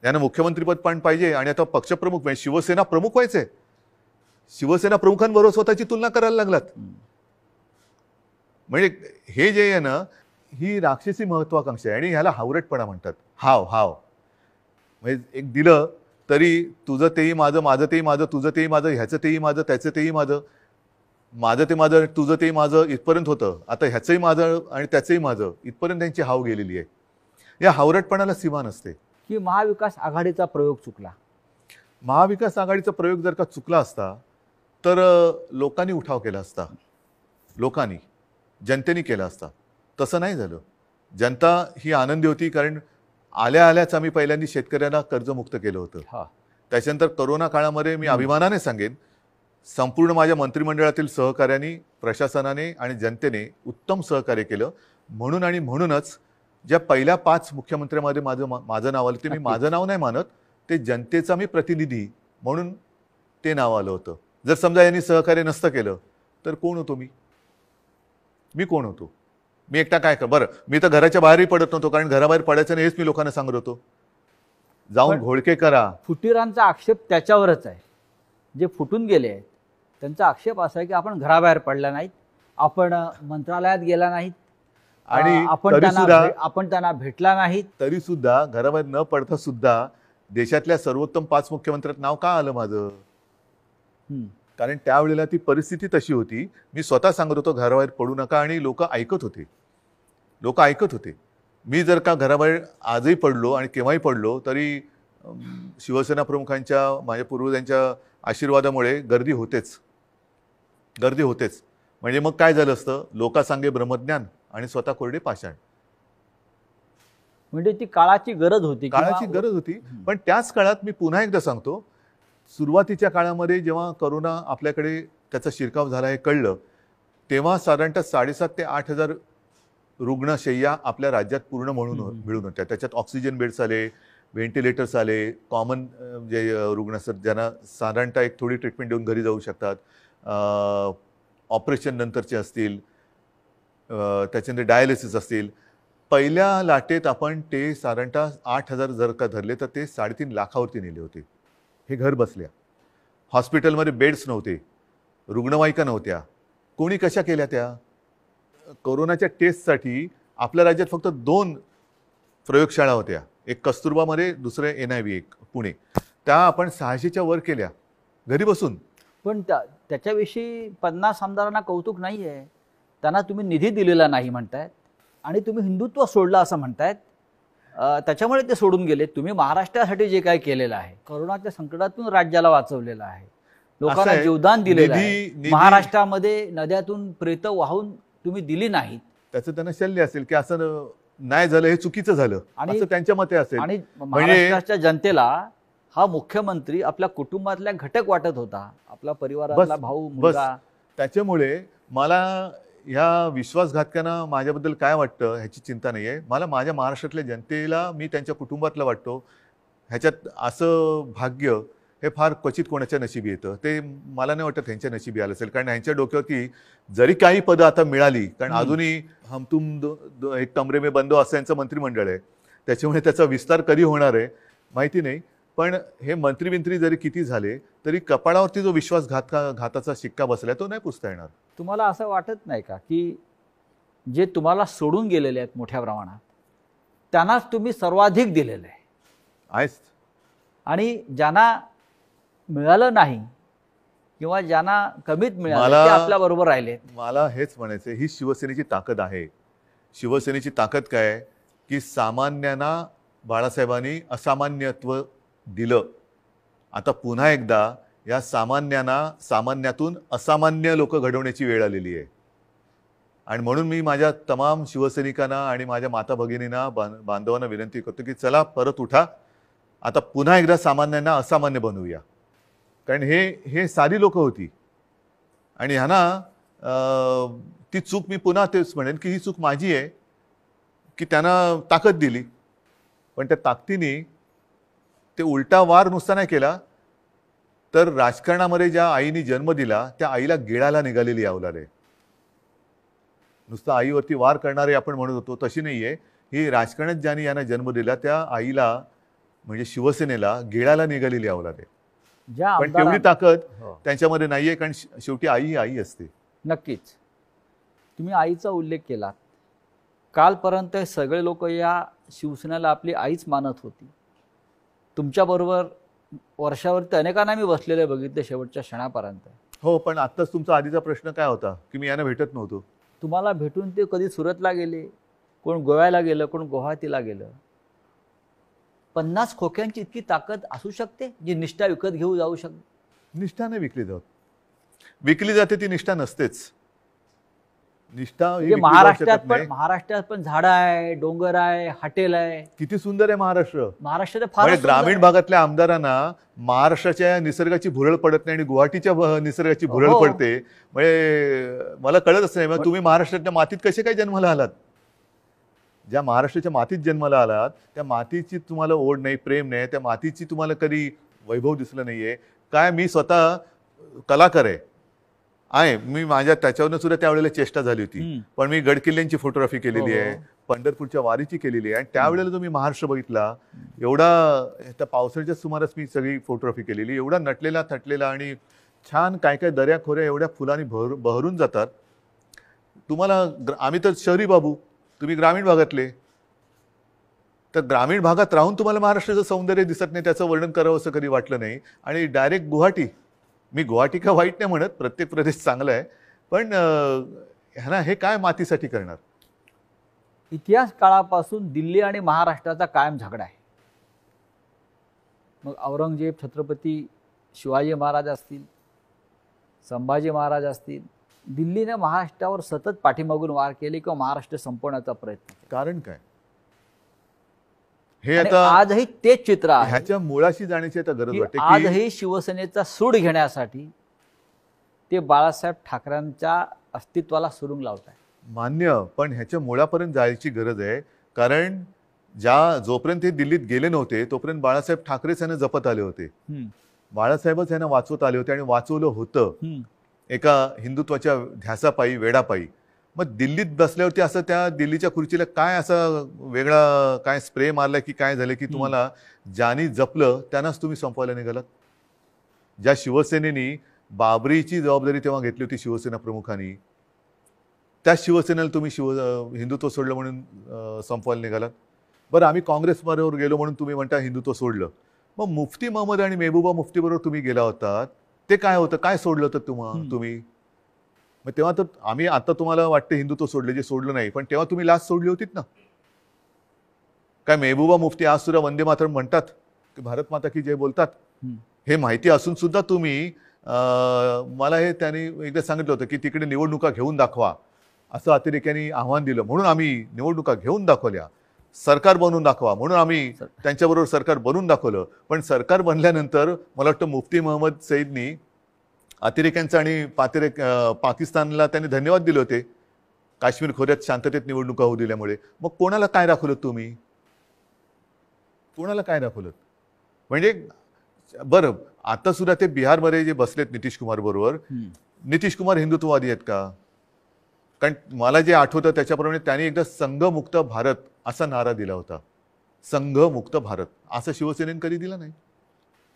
यांना मुख्यमंत्रीपद पण पाहिजे आणि आता पक्षप्रमुख म्हणजे शिवसेना प्रमुख व्हायचे. शिवसेना प्रमुखांबरोबर स्वतःची तुलना करायला लागलात. म्हणजे हे जे आहे ना, ही राक्षसी महत्वाकांक्षा आहे आणि ह्याला हावरटपणा म्हणतात. हाव हाव म्हणजे एक दिलं तरी तुझं तेही माझं, माझं तेही माझं, तुझं तेही माझं, ह्याचं तेही माझं, त्याचं तेही माझं, माझं ते माझं, तुझं तेही माझं इथपर्यंत होतं. आता ह्याचंही माझं आणि त्याचंही माझं इथपर्यंत त्यांची हाव गेलेली आहे. या हावरटपणाला सीमा नसते. की महाविकास आघाडीचा प्रयोग चुकला? महाविकास आघाडीचा प्रयोग जर का चुकला असता तर लोकांनी उठाव केला असता, लोकांनी, जनतेने केला असता. तसं नाही झालं. जनता ही आनंदी होती कारण आल्या आल्याच आम्ही पहिल्यांदा शेतकऱ्यांना कर्जमुक्त केलं होतं. त्याच्यानंतर करोना काळामध्ये मी अभिमानाने सांगेन संपूर्ण माझ्या मंत्रिमंडळातील सहकार्यांनी, प्रशासनाने आणि जनतेने उत्तम सहकार्य केलं. म्हणून आणि म्हणूनच ज्या पहिल्या 5 मुख्यमंत्र्यांमध्ये माझं नाव आलं ते मी माझं नाव नाही मानत, ते जनतेचा मी प्रतिनिधी म्हणून ते नाव आलं होतं. जर समजा यांनी सहकार्य नसतं केलं तर कोण होतो मी? मी कोण होतो? मी एकटा काय कर? बरं, मी तर घराच्या बाहेरही पडत नव्हतो कारण घराबाहेर पडायचं नाही हेच मी लोकांना सांगत होतो. जाऊन घोळके करा. फुटीरांचा आक्षेप त्याच्यावरच आहे. जे फुटून गेले आहेत त्यांचा आक्षेप असा आहे की आपण घराबाहेर पडला नाहीत, आपण मंत्रालयात गेला नाहीत आणि आपण त्यांना भेटला नाहीत. तरी सुद्धा घराबाहेर न पडता सुद्धा देशातल्या सर्वोत्तम 5 मुख्यमंत्र्यात नाव का आलं माझं? कारण त्यावेळेला ती परिस्थिती तशी होती. मी स्वतः सांगत होतो घराबाहेर पडू नका आणि लोक ऐकत होते. लोक ऐकत होते. मी जर का घराबाहेर आजही पडलो आणि केव्हाही पडलो तरी शिवसेना प्रमुखांच्या, माझ्या पूर्वजांच्या आशीर्वादामुळे गर्दी होतेच. गर्दी होतेच. म्हणजे मग काय झालं असतं? लोका सांगे ब्रह्मज्ञान आणि स्वतः कोरडे पाषाण. म्हणजे ती काळाची गरज होती. काळाची गरज होती. पण त्याच काळात मी पुन्हा एकदा सांगतो, सुरुवातीच्या काळामध्ये जेव्हा करोना आपल्याकडे त्याचा शिरकाव झाला हे कळलं तेव्हा साधारणतः 7,500 ते 8,000 रुग्णशय्या आपल्या राज्यात पूर्ण मिळून होत्या. त्याच्यात ऑक्सिजन बेड्स आले, व्हेंटिलेटर्स आले, कॉमन जे रुग्ण असतात ज्यांना साधारणतः एक थोडी ट्रीटमेंट देऊन घरी जाऊ शकतात, ऑपरेशन नंतरचे असतील, त्याच्यानंतर डायलिसिस असतील. पहिल्या लाटेत आपण ते साधारणतः 8,000 जर का धरले तर ते 3.5 लाखावरती नेले होते. हे घर बसल्या. हॉस्पिटलमध्ये बेड्स नव्हते, रुग्णवाहिका नव्हत्या. कोणी कशा केल्या त्या? कोरोनाच्या टेस्टसाठी आपल्या राज्यात फक्त 2 प्रयोगशाळा होत्या. एक कस्तुरबामध्ये, दुसरे NIV एक पुणे. त्या आपण 600च्या वर केल्या घरी बसून. पण त्याच्याविषयी 50 आमदारांना कौतुक नाही आहे. त्यांना तुम्ही निधी दिलेला नाही म्हणतायत आणि तुम्ही हिंदुत्व सोडलं असं म्हणतायत. त्याच्यामुळे ते सोडून गेले. तुम्ही महाराष्ट्रासाठी जे काय केलेलं आहे, करोनाच्या संकटातून राज्याला वाचवलेलं आहे, लोकांना जीवदान दिलेलं आहे. महाराष्ट्रामध्ये नद्यातून प्रेत वाहून तुम्ही दिली नाहीत. त्याचं त्यांना शल्य असेल की असं नाही झालं, हे चुकीचं झालं असं त्यांच्या मते असेल. आणि महाराष्ट्राच्या जनतेला हा मुख्यमंत्री आपल्या कुटुंबातल्या घटक वाटत होता, आपला परिवारातला भाऊ, मुलगा. त्याच्यामुळे मला ह्या विश्वासघातकांना माझ्याबद्दल काय वाटतं ह्याची चिंता नाही आहे. मला माझ्या महाराष्ट्रातल्या जनतेला मी त्यांच्या कुटुंबातला वाटतो. ह्याच्यात असं भाग्य हे फार क्वचित कोणाच्या नशिबी येतं. ते मला नाही वाटत ह्यांच्या नशिबी आलं असेल. कारण ह्यांच्या डोक्यावरती जरी काही पदं आता मिळाली, कारण अजूनही हम तुम एक कमरे में बंदो असं यांचं मंत्रिमंडळ आहे, त्याच्यामुळे त्याचा विस्तार कधी होणार आहे माहिती नाही. पण हे मंत्री जरी किती झाले तरी कपाळावरती जो घाताचा शिक्का बसलाय तो नाही पुसता येणार. तुम्हाला असं वाटत नाही का की जे तुम्हाला सोडून गेलेले आहेत मोठ्या प्रमाणात त्यांनाच तुम्ही सर्वाधिक दिलेलं आहे आणि ज्यांना मिळालं नाही किंवा ज्यांना कमीत मिळालं ते आपल्या बरोबर राहिले? मला हेच म्हणायचं, ही शिवसेनेची ताकद आहे. शिवसेनेची ताकद काय की सामान्यांना बाळासाहेबांनी असामान्यत्व दिलं. आता पुन्हा एकदा या सामान्यातून असामान्य लोक घडवण्याची वेळ आलेली आहे. आणि म्हणून मी माझ्या तमाम शिवसैनिकांना आणि माझ्या माता भगिनींना बांधवांना विनंती करतो की चला परत उठा, आता पुन्हा एकदा सामान्यांना असामान्य बनवूया. कारण हे साधी लोक होती आणि ह्यांना ती चूक, मी पुन्हा तेच म्हणेन की ही चूक माझी आहे की त्यांना ताकद दिली, पण त्या ताकदीने ते उलटा वार नुसता नाही केला, तर राजकारणामध्ये ज्या आईने जन्म दिला त्या आईला गिळायला निघालेली अवलाद आहे. नुसतं आईवरती वार करणारे आपण म्हणत होतो तशी नाहीये ही. राजकारणात ज्यांनी यांना जन्म दिला त्या आईला म्हणजे शिवसेनेला गिळायला निघालेली अवलाद आहे. पण तेवढी ताकद त्यांच्यामध्ये नाहीये, कारण शेवटी आई ही आई असते. नक्कीच. तुम्ही आईचा उल्लेख केला. कालपर्यंत सगळे लोक या शिवसेनेला आपली आईच मानत होती. तुमच्याबरोबर वर्षावरती अनेकांना मी बसलेले बघितले शेवटच्या क्षणापर्यंत. हो, पण आत्ताच तुमचा आधीचा प्रश्न काय होता की मी यांना भेटत नव्हतो. तुम्हाला भेटून ते कधी सुरतला गेले, कोण गोव्याला गेलं, कोण गुवाहाटीला गेलं. 50 खोक्यांची इतकी ताकद असू शकते जी निष्ठा विकत घेऊ जाऊ शकते? निष्ठा नाही विकली जाते, ती निष्ठा नसतेच. निष्ठा महाराष्ट्रात पण झाडं आहे, डोंगर आहे, हॉटेल आहे. किती सुंदर आहे महाराष्ट्र. फार ग्रामीण भागातल्या आमदारांना महाराष्ट्राच्या निसर्गाची भुरळ पडत नाही आणि गुवाहाटीच्या निसर्गाची भुरळ पडते. म्हणजे मला कळतच नाही, मग तुम्ही महाराष्ट्राच्या मातीत कसे काय जन्माला आलात? ज्या महाराष्ट्राच्या मातीत जन्माला आलात त्या मातीची तुम्हाला ओढ नाही, प्रेम नाही, त्या मातीची तुम्हाला कधी वैभव दिसलं नाहीये काय? मी स्वतः कलाकार आहे, मी माझ्या त्याच्यावरनं सुद्धा त्यावेळेला चेष्टा झाली होती. पण मी गडकिल्ल्यांची फोटोग्राफी केलेली आहे, पंढरपूरच्या वारीची केलेली आहे. आणि त्यावेळेला तुम्ही महाराष्ट्र बघितला, एवढा त्या पावसाळ्याच्या सुमारास मी सगळी फोटोग्राफी केलेली, एवढा नटलेला थटलेला आणि छान काय काय दऱ्या खोऱ्या एवढ्या फुलांनी बहरून जातात. तुम्हाला आम्ही तर शहरी बाबू, तुम्ही ग्रामीण भागातले, तर ग्रामीण भागात राहून तुम्हाला महाराष्ट्राचं सौंदर्य दिसत नाही, त्याचं वर्णन करावं असं कधी वाटलं नाही. आणि डायरेक्ट गुवाहाटी, मी गुवाहाटी का वाईट नाही म्हणत, प्रत्येक प्रदेश चांगला आहे, पण ह्यांना हे काय मातीसाठी करणार? इतिहास काळापासून दिल्ली आणि महाराष्ट्राचा कायम झगडा आहे. मग औरंगजेब, छत्रपती शिवाजी महाराज असतील, संभाजी महाराज असतील, दिल्लीने महाराष्ट्रावर सतत पाठीमागून वार केले किंवा महाराष्ट्र संपवण्याचा प्रयत्न केला. कारण काय? हे आता आजही तेच चित्र आहे. ह्याच्या मुळाशी जाण्याची आता गरज वाटते. आजही शिवसेनेचा सूड घेण्यासाठी ते बाळासाहेब ठाकरेंच्या अस्तित्वाला सुरुंग लावत आहे. मान्य, पण ह्याच्या मुळापर्यंत जायची गरज आहे. कारण जोपर्यंत हे दिल्लीत गेले नव्हते तोपर्यंत बाळासाहेब ठाकरेच यांना जपत आले होते. बाळासाहेबच यांना वाचवत आले होते आणि वाचवलं होतं एका हिंदुत्वाच्या ध्यासापायी, वेडापायी. मग दिल्लीत बसल्यावरती असं त्या दिल्लीच्या खुर्चीला काय असं वेगळा काय स्प्रे मारला की काय झालं की तुम्हाला ज्यांनी जपलं त्यांनाच तुम्ही संपवायला निघालात? ज्या शिवसेनेनी बाबरीची जबाबदारी तेव्हा घेतली होती शिवसेना प्रमुखांनी, त्या शिवसेनेला तुम्ही हिंदुत्व सोडलं म्हणून संपवायला निघालात. बरं, आम्ही काँग्रेसबरोबर गेलो म्हणून तुम्ही म्हणता हिंदुत्व सोडलं. मग मुफ्ती महमद आणि मेहबूबा मुफ्ती बरोबर तुम्ही गेला होतात, ते काय होतं? काय सोडलं होतं तुम्ही? मग तेव्हा तर आम्ही आता तुम्हाला वाटतं हिंदुत्व सोडले, जे सोडलं नाही, पण तेव्हा तुम्ही लाच सोडली होतीत ना. काय मेहबूबा मुफ्ती आज सुद्धा वंदे मातरम म्हणतात की भारत माता की जय बोलतात? हे माहिती असून सुद्धा तुम्ही मला हे त्यांनी एकदा सांगितलं होतं की तिकडे निवडणुका घेऊन दाखवा, असं अतिरेक्यांनी आव्हान दिलं. म्हणून आम्ही निवडणुका घेऊन दाखवल्या, सरकार बनवून दाखवा म्हणून आम्ही त्यांच्याबरोबर सरकार बनवून दाखवलं. पण सरकार बनल्यानंतर मला वाटतं मुफ्ती महमद सईदनी अतिरेक्यांचा आणि पाकिस्तानला त्यांनी धन्यवाद दिले होते काश्मीर खोऱ्यात शांततेत निवडणुका होऊ दिल्यामुळे. मग कोणाला काय दाखवलं तुम्ही? कोणाला काय दाखवलं? म्हणजे बरं, आता सुद्धा ते बिहारमध्ये जे बसलेत नितीश कुमार बरोबर, नितीश कुमार हिंदुत्ववादी आहेत का? कारण मला जे आठवतं त्याच्याप्रमाणे त्यांनी एकदा संघमुक्त भारत असा नारा दिला होता. संघमुक्त भारत असं शिवसेनेने कधी दिला नाही.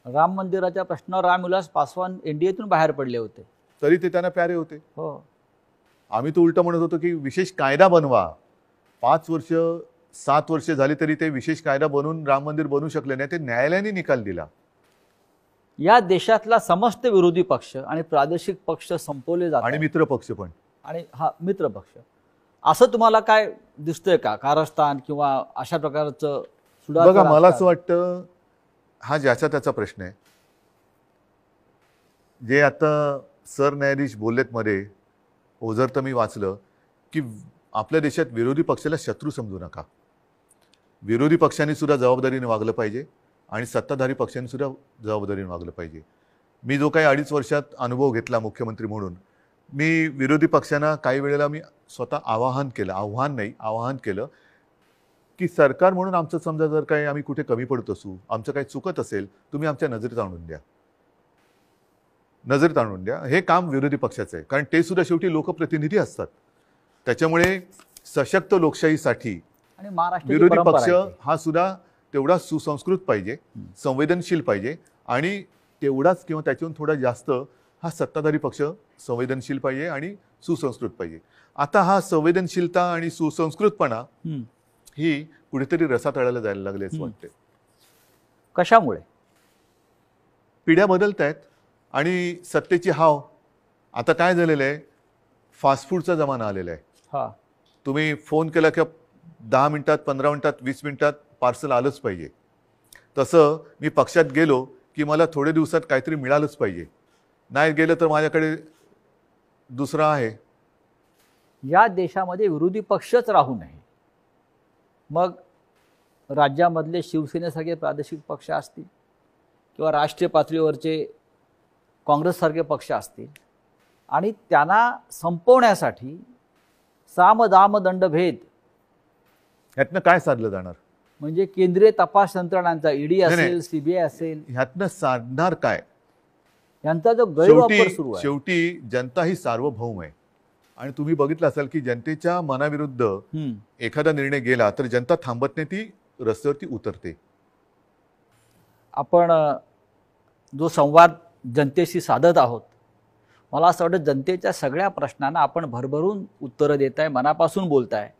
राम मंदिराच्या प्रश्नावर रामविलास पासवान एनडीएतून बाहेर पडले होते, तरी ते त्यांना प्यारे होते. हो, आम्ही तो उलट म्हणत होतो की विशेष कायदा बनवा. 5 वर्ष 7 वर्ष झाली तरी ते विशेष कायदा बनवून राम मंदिर बनवू शकले नाही. ते न्यायालयाने निकाल दिला. या देशातला समस्त विरोधी पक्ष आणि प्रादेशिक पक्ष संपवले जातात आणि मित्र पक्ष पण. आणि हा मित्र पक्ष असं तुम्हाला काय दिसतंय का? कारस्थान किंवा अशा प्रकारचं सुडाचं बघा, मला असं राजकारण. वाटतं हा ज्याचा त्याचा प्रश्न आहे. जे आता सरन्यायाधीश बोललेत मध्ये, ओझर तर मी वाचलं की आपल्या देशात विरोधी पक्षाला शत्रू समजू नका. विरोधी पक्षांनी सुद्धा जबाबदारीने वागलं पाहिजे आणि सत्ताधारी पक्षांनी सुद्धा जबाबदारीने वागलं पाहिजे. मी जो काही 2.5 वर्षात अनुभव घेतला मुख्यमंत्री म्हणून, मी विरोधी पक्षांना काही वेळेला मी स्वतः आवाहन केलं की सरकार म्हणून आमचं समजा जर काही आम्ही कुठे कमी पडत असू, आमचं काही चुकत असेल, तुम्ही आमच्या नजरेत आणून द्या. हे काम विरोधी पक्षाचं आहे, कारण ते सुद्धा शेवटी लोकप्रतिनिधी असतात. त्याच्यामुळे सशक्त लोकशाहीसाठी आणि महाराष्ट्राची विरोधी परंपरा पक्ष आहे ती. हा सुद्धा तेवढा सुसंस्कृत पाहिजे, संवेदनशील पाहिजे आणि तेवढाच किंवा त्याच्याहून थोडा जास्त हा सत्ताधारी पक्ष संवेदनशील पाहिजे आणि सुसंस्कृत पाहिजे. आता हा संवेदनशीलता आणि सुसंस्कृतपणा ही कुठेतरी रसातळाला जायला लागले असं वाटते. कशामुळे? पिढ्या बदलत आहेत आणि सत्तेची हाव. आता काय झालेलं आहे, फास्ट फूडचा जमाना आलेला आहे. हा, तुम्ही फोन केला की 10 मिनिटात, 15 मिनिटात, 20 मिनिटात पार्सल आलंच पाहिजे. तसं मी पक्षात गेलो की मला थोडे दिवसात काहीतरी मिळालंच पाहिजे. नाही गेलं तर माझ्याकडे दुसरा आहे. या देशामध्ये विरोधी पक्षच राहू नये. मग राज्यामधले शिवसेनेसारखे प्रादेशिक पक्ष असतील किंवा राष्ट्रीय पातळीवरचे काँग्रेससारखे पक्ष असतील आणि त्यांना संपवण्यासाठी साम दाम दंडभेद ह्यातनं काय साधलं जाणार? म्हणजे केंद्रीय तपास यंत्रणांचा ईडी नाही. असेल, सीबीआय असेल, ह्यातनं साधणार काय? यांचा जो गैरवापर सुरू आहे. शेवटी जनता ही सार्वभौम आहे आणि तुम्ही बघितलं असाल की जनतेच्या मनाविरुद्ध एखादा निर्णय गेला तर जनता थांबत नाही, ती रस्त्यावरती उतरते. आपण जो संवाद जनतेशी साधत आहोत, मला असं वाटतं जनतेच्या सगळ्या प्रश्नांना आपण भरभरून उत्तरं देताय, मनापासून बोलताय.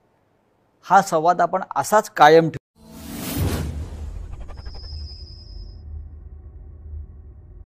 हा संवाद आपण असाच कायम